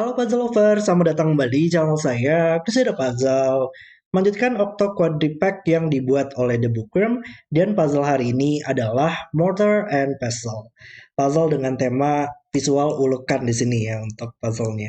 Halo puzzle lover, selamat datang kembali di channel saya, Crusader Puzzle. Melanjutkan Octo Quadripack yang dibuat oleh The Bookworm, dan puzzle hari ini adalah Mortar and Pestle. Puzzle dengan tema visual ulukan di sini ya untuk puzzle-nya.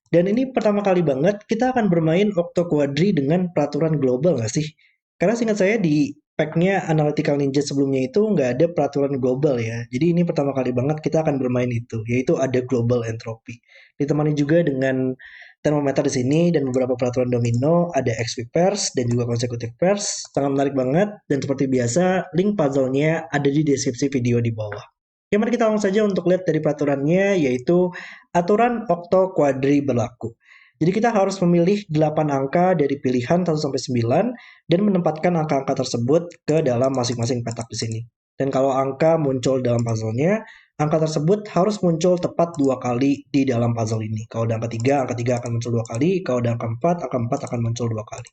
Dan ini pertama kali banget kita akan bermain Octo Quadri dengan peraturan global nggak sih? Karena seingat saya di packnya Analytical Ninja sebelumnya itu nggak ada peraturan global ya. Jadi ini pertama kali banget kita akan bermain itu, yaitu ada global entropy. Ditemani juga dengan termometer di sini dan beberapa peraturan domino, ada XP pairs dan juga consecutive pairs. Sangat menarik banget dan seperti biasa link puzzle-nya ada di deskripsi video di bawah. Ya, mari kita langsung saja untuk lihat dari peraturannya, yaitu aturan okto kuadri berlaku. Jadi kita harus memilih 8 angka dari pilihan 1 sampai 9 dan menempatkan angka-angka tersebut ke dalam masing-masing petak di sini. Dan kalau angka muncul dalam puzzle-nya, angka tersebut harus muncul tepat 2 kali di dalam puzzle ini. Kalau ada angka 3 akan muncul 2 kali. Kalau ada angka 4 akan muncul 2 kali.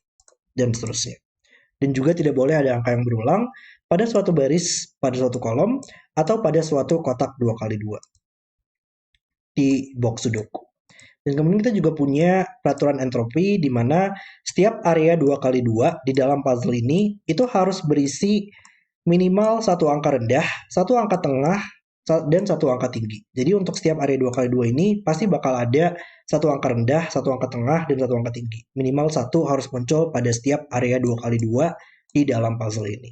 Dan seterusnya. Dan juga tidak boleh ada angka yang berulang pada suatu baris, pada suatu kolom, atau pada suatu kotak 2x2 di box Sudoku. Dan kemudian kita juga punya peraturan entropi di mana setiap area 2x2 di dalam puzzle ini itu harus berisi minimal satu angka rendah, satu angka tengah, dan satu angka tinggi. Jadi untuk setiap area 2x2 ini pasti bakal ada satu angka rendah, satu angka tengah, dan satu angka tinggi. Minimal satu harus muncul pada setiap area 2x2 di dalam puzzle ini.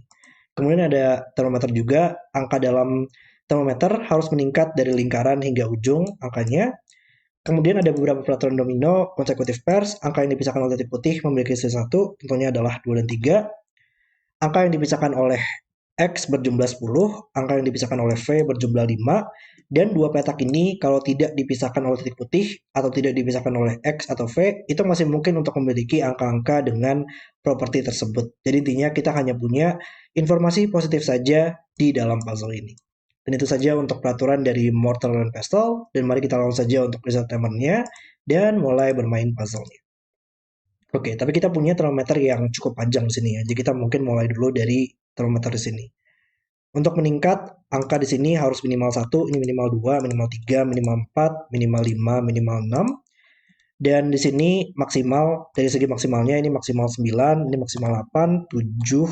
Kemudian ada termometer juga, angka dalam termometer harus meningkat dari lingkaran hingga ujung angkanya. Kemudian ada beberapa peraturan domino, consecutive pairs, angka yang dipisahkan oleh titik putih memiliki sisi 1, tentunya adalah 2 dan 3. Angka yang dipisahkan oleh X berjumlah 10, angka yang dipisahkan oleh V berjumlah 5, dan dua petak ini kalau tidak dipisahkan oleh titik putih atau tidak dipisahkan oleh X atau V, itu masih mungkin untuk memiliki angka-angka dengan properti tersebut. Jadi intinya kita hanya punya informasi positif saja di dalam puzzle ini. Dan itu saja untuk peraturan dari Mortar dan Pestle, dan mari kita langsung saja untuk reset timernya, dan mulai bermain puzzle-nya. Oke, tapi kita punya termometer yang cukup panjang di sini ya, jadi kita mungkin mulai dulu dari termometer di sini. Untuk meningkat, angka di sini harus minimal 1, ini minimal 2, minimal 3, minimal 4, minimal 5, minimal 6. Dan di sini maksimal, dari segi maksimalnya ini maksimal 9, ini maksimal 8, 7,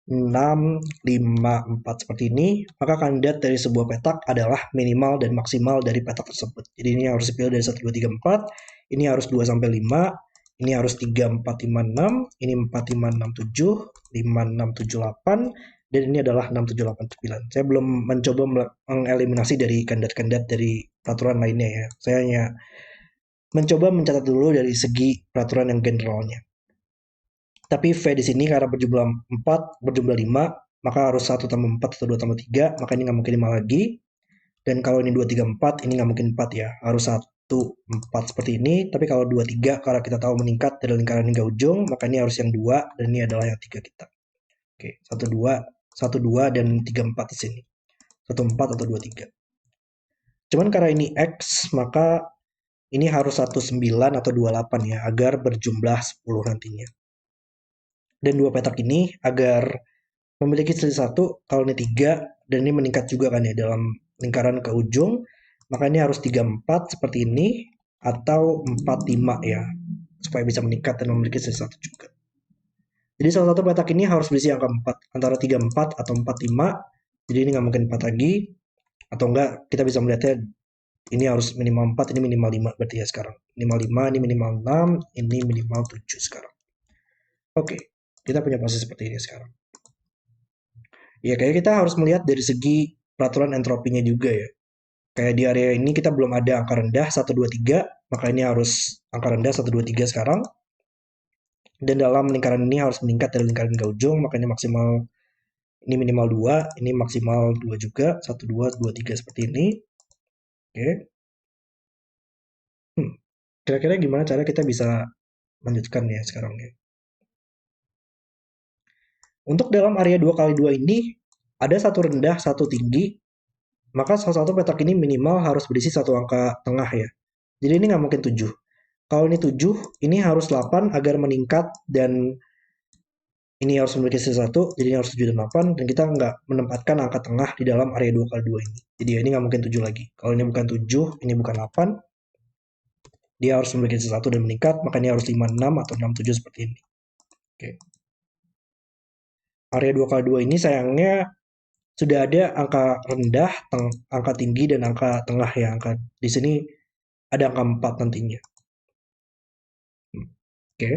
6, 5, 4 seperti ini. Maka kandidat dari sebuah petak adalah minimal dan maksimal dari petak tersebut. Jadi ini harus dipilih dari 1, 2, 3, 4. Ini harus 2 sampai 5. Ini harus 3, 4, 5, 6. Ini 4, 5, 6, 7. 5, 6, 7, 8. Dan ini adalah 6, 7, 8, 9. Saya belum mencoba mengeliminasi dari kandidat-kandidat dari peraturan lainnya ya. Saya hanya mencoba mencatat dulu dari segi peraturan yang generalnya. Tapi V di sini karena berjumlah 4, berjumlah 5, maka harus 1 tambah 4 atau 2 tambah 3, maka ini nggak mungkin 5 lagi. Dan kalau ini 2, 3, 4, ini nggak mungkin 4 ya. Harus 1, 4 seperti ini. Tapi kalau 2, 3, karena kita tahu meningkat dari lingkaran hingga ujung, maka ini harus yang 2, dan ini adalah yang 3 kita. Oke, 1, 2, 1, 2, dan 3, 4 di sini. 1, 4 atau 2, 3. Cuman karena ini X, maka ini harus 1, 9 atau 28 ya, agar berjumlah 10 nantinya. Dan dua petak ini agar memiliki sisi 1, kalau ini 3, dan ini meningkat juga kan ya dalam lingkaran ke ujung, maka ini harus 3, 4 seperti ini, atau 4, 5 ya, supaya bisa meningkat dan memiliki sisi 1 juga. Jadi salah satu petak ini harus berisi angka 4, antara 3, 4 atau 4, 5. Jadi ini nggak mungkin 4 lagi, atau enggak kita bisa melihatnya ini harus minimal 4, ini minimal 5 berarti ya sekarang. Minimal 5, ini minimal 6, ini minimal 7 sekarang. Oke, kita punya posisi seperti ini sekarang. Ya kayak kita harus melihat dari segi peraturan entropinya juga ya. Kayak di area ini kita belum ada angka rendah 1, 2, 3, maka ini harus angka rendah 1, 2, 3 sekarang. Dan dalam lingkaran ini harus meningkat dari lingkaran ke ujung, maka ini maksimal, ini minimal 2, ini maksimal 2 juga, 1, 2, 2, 3 seperti ini. Oke. Kira-kira gimana cara kita bisa lanjutkan ya sekarang ya. Untuk dalam area 2x2 ini, ada satu rendah, satu tinggi, maka salah satu petak ini minimal harus berisi satu angka tengah ya. Jadi ini nggak mungkin 7. Kalau ini 7, ini harus 8 agar meningkat, dan ini harus memiliki sisi 1, jadi ini harus 7 dan 8, dan kita nggak menempatkan angka tengah di dalam area 2x2 ini. Jadi ya ini nggak mungkin 7 lagi. Kalau ini bukan 7, ini bukan 8. Dia harus memiliki sesuatu dan meningkat, makanya harus 56 atau 67 seperti ini. Oke. Area 2x2 ini sayangnya sudah ada angka rendah, angka tinggi, dan angka tengah ya. Angka di sini ada angka 4 nantinya. Oke.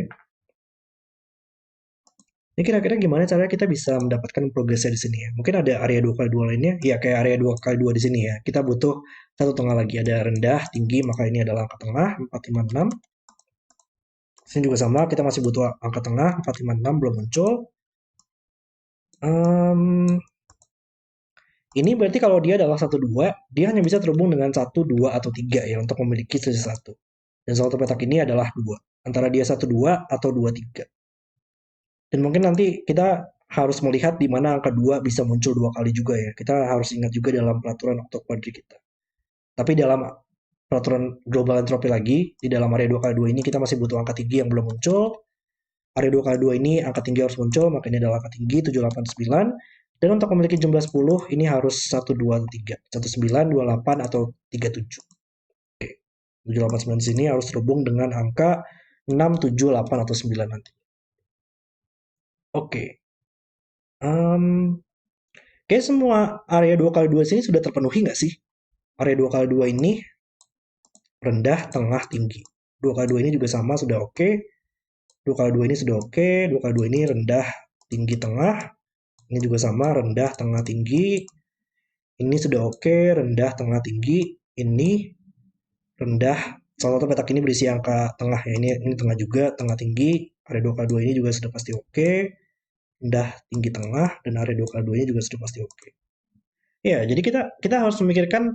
Ini kira-kira gimana cara kita bisa mendapatkan progresnya di sini ya? Mungkin ada area 2x2 lainnya, ya kayak area 2x2 di sini ya. Kita butuh satu tengah lagi, ada rendah, tinggi, maka ini adalah angka tengah, 456. Sini juga sama, kita masih butuh angka tengah, 456 belum muncul. Ini berarti kalau dia adalah 1, 2, dia hanya bisa terhubung dengan 1, 2, atau 3 ya untuk memiliki selisih 1. Dan saldo petak ini adalah 2. Antara dia 1, 2, atau 2, 3. Dan mungkin nanti kita harus melihat di mana angka 2 bisa muncul 2 kali juga ya. Kita harus ingat juga dalam peraturan oktoquadri kita. Tapi dalam peraturan global entropi lagi, di dalam area 2x2 ini kita masih butuh angka tinggi yang belum muncul. Area 2x2 ini angka tinggi harus muncul, maka ini adalah angka tinggi 789. Dan untuk memiliki jumlah 10, ini harus 1, 2, 3. 19, 28, atau 37. Oke. 789 di sini harus terhubung dengan angka 6, 7, 8, atau 9 nanti. Oke. Kayak semua area 2x2 sini sudah terpenuhi nggak sih? Area 2x2 ini rendah, tengah, tinggi. 2x2 ini juga sama, sudah oke. 2x2 ini sudah oke. 2x2 ini rendah, tinggi, tengah. Ini juga sama, rendah, tengah, tinggi. Ini sudah oke, rendah, tengah, tinggi. Ini rendah. Salah satu petak ini berisi angka tengah ya. Ini tengah juga, tengah, tinggi. Area 2x2 ini juga sudah pasti oke. Rendah, tinggi, tengah. Dan area 2x2 ini juga sudah pasti oke. Ya, jadi kita harus memikirkan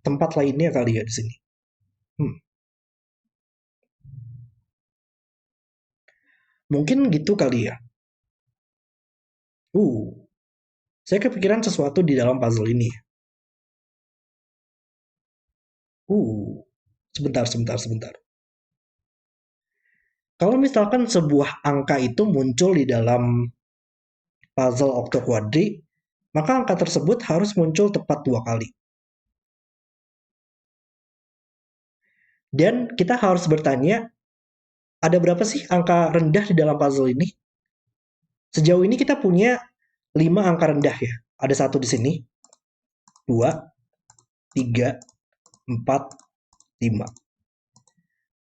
tempat lainnya kali ya di sini. Mungkin gitu kali ya. Saya kepikiran sesuatu di dalam puzzle ini. Sebentar. Kalau misalkan sebuah angka itu muncul di dalam puzzle oktoquadri, maka angka tersebut harus muncul tepat 2 kali. Dan kita harus bertanya, ada berapa sih angka rendah di dalam puzzle ini? Sejauh ini kita punya 5 angka rendah ya. Ada 1 di sini, 2, 3, 4, 5.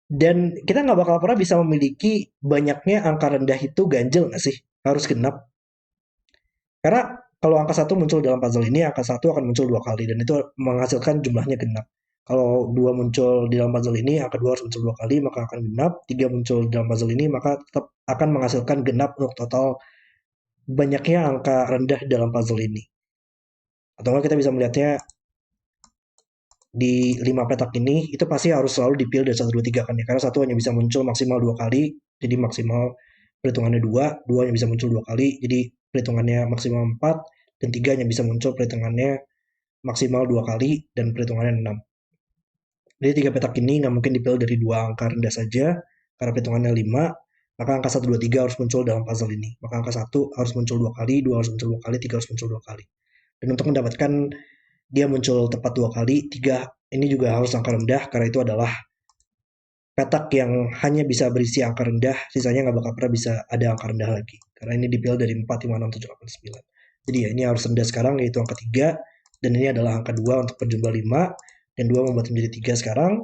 Dan kita nggak bakal pernah bisa memiliki banyaknya angka rendah itu ganjil nggak sih? Harus genap. Karena kalau angka 1 muncul dalam puzzle ini, angka 1 akan muncul 2 kali, dan itu menghasilkan jumlahnya genap. Kalau 2 muncul di dalam puzzle ini, angka 2 harus muncul 2 kali, maka akan genap. 3 muncul di dalam puzzle ini, maka tetap akan menghasilkan genap untuk total banyaknya angka rendah di dalam puzzle ini. Atau enggak kita bisa melihatnya di 5 petak ini, itu pasti harus selalu dipilih dari 1, 2, 3 kan ya. Karena 1 hanya bisa muncul maksimal 2 kali, jadi maksimal perhitungannya 2, 2 hanya bisa muncul 2 kali, jadi perhitungannya maksimal 4, dan 3 hanya bisa muncul perhitungannya maksimal 2 kali, dan perhitungannya 6. Jadi 3 petak ini nggak mungkin dipilih dari 2 angka rendah saja, karena perhitungannya 5, maka angka 1, 2, 3 harus muncul dalam puzzle ini. Maka angka 1 harus muncul 2 kali, 2 harus muncul 2 kali, 3 harus muncul 2 kali. Dan untuk mendapatkan dia muncul tepat 2 kali, 3 ini juga harus angka rendah, karena itu adalah petak yang hanya bisa berisi angka rendah, sisanya nggak bakal pernah bisa ada angka rendah lagi. Karena ini dipilih dari 4, 5, 6, 7, 8, 9. Jadi ya ini harus rendah sekarang, yaitu angka 3, dan ini adalah angka 2 untuk berjumlah 5, dan 2 membuat menjadi 3 sekarang.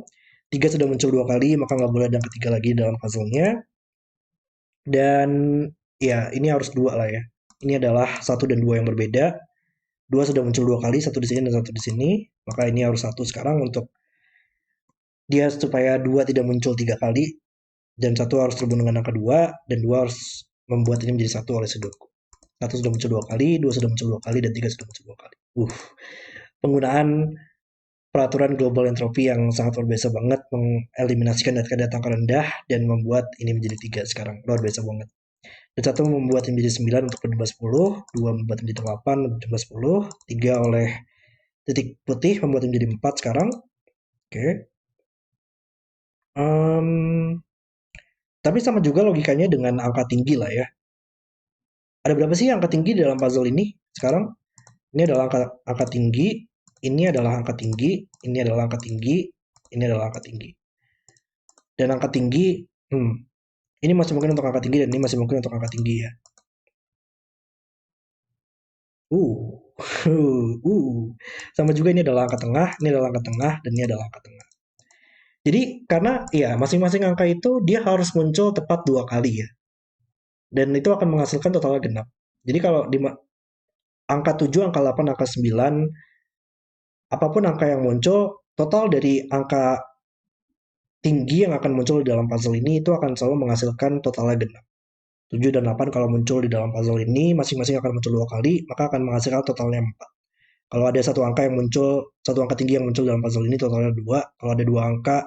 3 sudah muncul 2 kali, maka nggak boleh ada angka 3 lagi dalam puzzle-nya. Dan ya ini harus 2 lah ya. Ini adalah 1 dan 2 yang berbeda. 2 sudah muncul 2 kali, 1 di sini dan 1 di sini. Maka ini harus 1 sekarang untuk dia supaya 2 tidak muncul 3 kali. Dan 1 harus terhubung dengan angka 2. Dan 2 harus membuat ini menjadi 1 oleh sudutku. 1 sudah muncul 2 kali, 2 sudah muncul 2 kali, dan 3 sudah muncul 2 kali. Penggunaan peraturan global entropi yang sangat luar biasa banget, mengeliminasikan data-data angka rendah dan membuat ini menjadi 3 sekarang. Luar biasa banget. Dan 1 membuat ini menjadi 9 untuk berjumlah 10, 2 membuat menjadi 8 untuk berjumlah 10, 3 oleh titik putih membuat menjadi 4 sekarang. Oke. Tapi sama juga logikanya dengan angka tinggi lah ya. Ada berapa sih angka tinggi dalam puzzle ini sekarang? Ini adalah angka tinggi, ini adalah angka tinggi, ini adalah angka tinggi, ini adalah angka tinggi. Dan angka tinggi, ini masih mungkin untuk angka tinggi dan ini masih mungkin untuk angka tinggi ya. Uh, sama juga ini adalah angka tengah, ini adalah angka tengah, dan ini adalah angka tengah. Jadi karena ya masing-masing angka itu dia harus muncul tepat 2 kali ya. Dan itu akan menghasilkan totalnya genap. Jadi kalau di angka 7, angka 8, angka 9, apapun angka yang muncul, total dari angka tinggi yang akan muncul di dalam puzzle ini itu akan selalu menghasilkan totalnya genap. 7 dan 8 kalau muncul di dalam puzzle ini masing-masing akan muncul 2 kali, maka akan menghasilkan totalnya 4. Kalau ada satu angka yang muncul, satu angka tinggi yang muncul dalam puzzle ini totalnya 2. Kalau ada 2 angka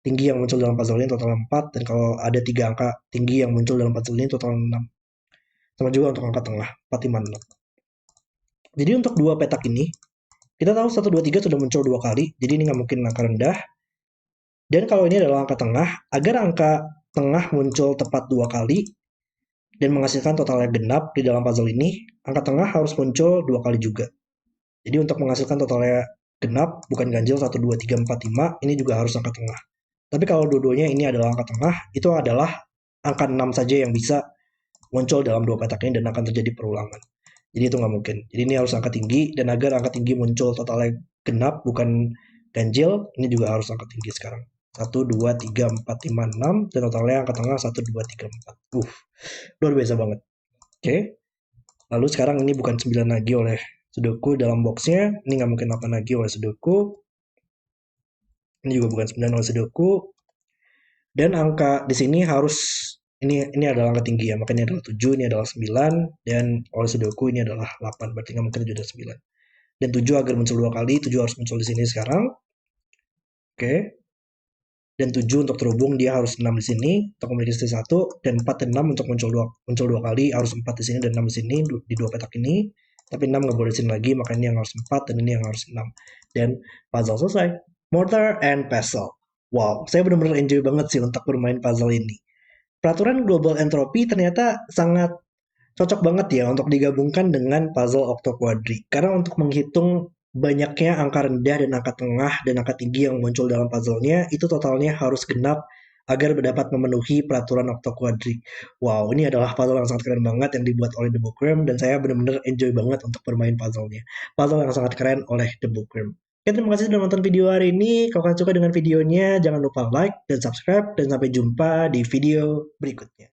tinggi yang muncul dalam puzzle ini totalnya 4. Dan kalau ada 3 angka tinggi yang muncul dalam puzzle ini totalnya 6. Sama juga untuk angka tengah, 4, 5, 6. Jadi untuk dua petak ini, kita tahu 1, 2, 3 sudah muncul 2 kali, jadi ini nggak mungkin angka rendah. Dan kalau ini adalah angka tengah, agar angka tengah muncul tepat 2 kali, dan menghasilkan totalnya genap di dalam puzzle ini, angka tengah harus muncul 2 kali juga. Jadi untuk menghasilkan totalnya genap, bukan ganjil 1, 2, 3, 4, 5, ini juga harus angka tengah. Tapi kalau dua-duanya ini adalah angka tengah, itu adalah angka 6 saja yang bisa muncul dalam dua petak ini dan akan terjadi perulangan. Jadi itu nggak mungkin. Jadi ini harus angka tinggi, dan agar angka tinggi muncul totalnya genap, bukan ganjil, ini juga harus angka tinggi sekarang. 1, 2, 3, 4, 5, 6, dan totalnya angka tengah 1, 2, 3, 4. Luar biasa banget. Oke. Lalu sekarang ini bukan 9 lagi oleh Sudoku dalam boxnya. Ini nggak mungkin 8 lagi oleh Sudoku. Ini juga bukan 9 oleh Sudoku. Dan angka di sini harus ini adalah angka tinggi ya, makanya ini adalah 7, ini adalah 9, dan oleh Sudoku ini adalah 8, berarti nggak mungkin 7 dan 9. Dan 7 agar muncul 2 kali, 7 harus muncul di sini sekarang. Oke. Dan 7 untuk terhubung dia harus 6 di sini untuk memiliki sisi 1, dan 4 dan 6 untuk muncul 2 kali harus 4 di sini dan 6 di sini di dua petak ini. Tapi 6 nggak boleh di sini lagi, makanya ini yang harus 4 dan ini yang harus 6. Dan puzzle selesai. Mortar and pestle. Wow, saya benar-benar enjoy banget sih untuk bermain puzzle ini. Peraturan global entropy ternyata sangat cocok banget ya untuk digabungkan dengan puzzle octoquadri. Karena untuk menghitung banyaknya angka rendah dan angka tengah dan angka tinggi yang muncul dalam puzzle-nya, itu totalnya harus genap agar dapat memenuhi peraturan octoquadri. Wow, ini adalah puzzle yang sangat keren banget yang dibuat oleh The Bookworm, dan saya benar-benar enjoy banget untuk bermain puzzle-nya. Puzzle yang sangat keren oleh The Bookworm. Oke, terima kasih sudah nonton video hari ini. Kalau kalian suka dengan videonya, jangan lupa like dan subscribe, dan sampai jumpa di video berikutnya.